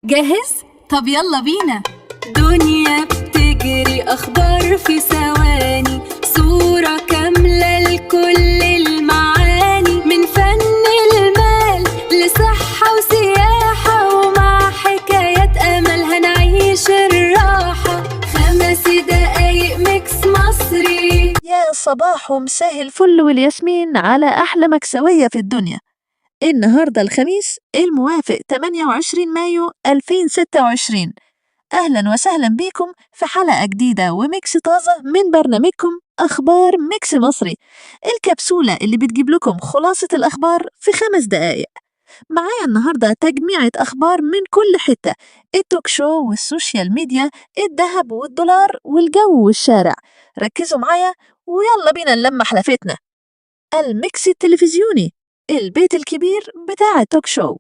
جاهز؟ طب يلا بينا. دنيا بتجري أخبار في ثواني، صورة كاملة لكل المعاني، من فن المال لصحة وسياحة، ومع حكايات أمل هنعيش الراحة. 5 دقايق ميكس مصري. يا صباح ومساء الفل والياسمين على أحلى مكسوية في الدنيا. النهاردة الخميس الموافق 28 مايو 2026. أهلا وسهلا بكم في حلقة جديدة وميكس طازة من برنامجكم أخبار ميكس مصري، الكبسولة اللي بتجيب لكم خلاصة الأخبار في 5 دقايق. معايا النهاردة تجميعة أخبار من كل حتة، التوك شو والسوشيال ميديا، الذهب والدولار والجو والشارع. ركزوا معايا ويلا بينا نلمح حلفتنا. الميكس التلفزيوني، البيت الكبير بتاع التوك شو.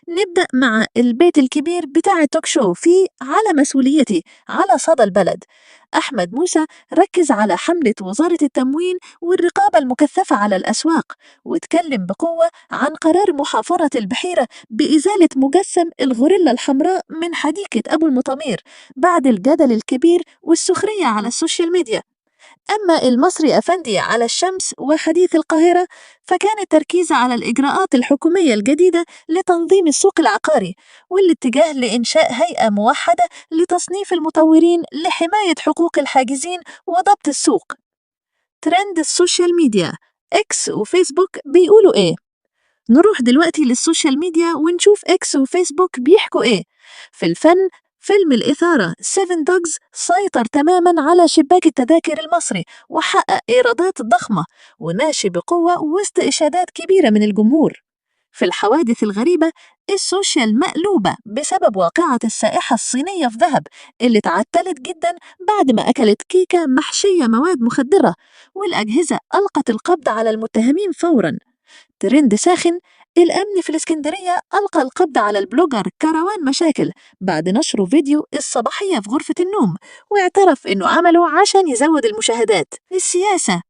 نبدأ مع البيت الكبير بتاع التوك شو في على مسؤوليتي على صدى البلد. أحمد موسى ركز على حملة وزارة التموين والرقابة المكثفة على الأسواق، واتكلم بقوة عن قرار محافظة البحيرة بإزالة مجسم الغوريلا الحمراء من حديقة أبو المطامير بعد الجدل الكبير والسخرية على السوشيال ميديا. أما المصري أفندي على الشمس وحديث القاهرة، فكان التركيز على الإجراءات الحكومية الجديدة لتنظيم السوق العقاري والاتجاه لإنشاء هيئة موحدة لتصنيف المطورين لحماية حقوق الحاجزين وضبط السوق. ترند السوشيال ميديا، إكس وفيسبوك بيقولوا إيه؟ نروح دلوقتي للسوشيال ميديا ونشوف إكس وفيسبوك بيحكوا إيه. في الفن، فيلم الإثارة 7 دوجز سيطر تماماً على شباك التذاكر المصري وحقق إيرادات ضخمة وماشي بقوة وسط إشادات كبيرة من الجمهور. في الحوادث الغريبة، السوشيال مقلوبة بسبب واقعة السائحة الصينية في دهب اللي تعتلت جداً بعد ما أكلت كيكة محشية مواد مخدرة، والأجهزة ألقت القبض على المتهمين فوراً. ترند ساخن، الأمن في الإسكندرية ألقى القبض على البلوجر كروان مشاكل بعد نشره فيديو الصباحية في غرفة النوم، واعترف إنه عمله عشان يزود المشاهدات. السياسة،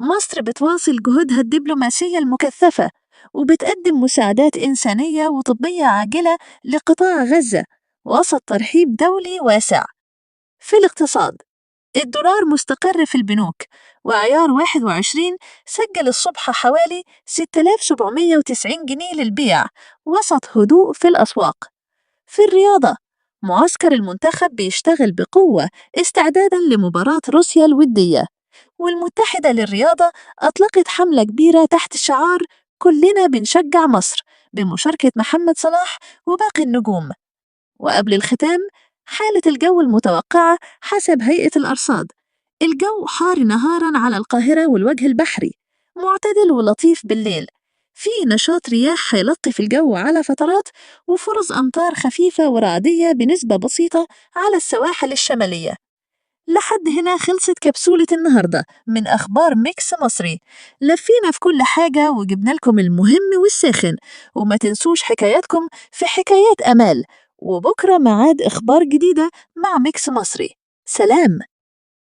مصر بتواصل جهودها الدبلوماسية المكثفة وبتقدم مساعدات إنسانية وطبية عاجلة لقطاع غزة وسط ترحيب دولي واسع. في الاقتصاد، الدولار مستقر في البنوك، وعيار 21 سجل الصبح حوالي 6790 جنيه للبيع وسط هدوء في الأسواق. في الرياضة، معسكر المنتخب بيشتغل بقوة استعداداً لمباراة روسيا الودية، والمتحدة للرياضة أطلقت حملة كبيرة تحت شعار كلنا بنشجع مصر بمشاركة محمد صلاح وباقي النجوم. وقبل الختام، حالة الجو المتوقعة حسب هيئة الأرصاد: الجو حار نهاراً على القاهرة والوجه البحري، معتدل ولطيف بالليل، في نشاط رياح هيلطف الجو على فترات، وفرص أمطار خفيفة ورعدية بنسبة بسيطة على السواحل الشمالية. لحد هنا خلصت كبسولة النهاردة من أخبار ميكس مصري. لفينا في كل حاجة وجبنا لكم المهم والساخن، وما تنسوش حكاياتكم في حكايات أمال. وبكرة معاد إخبار جديدة مع ميكس مصري. سلام.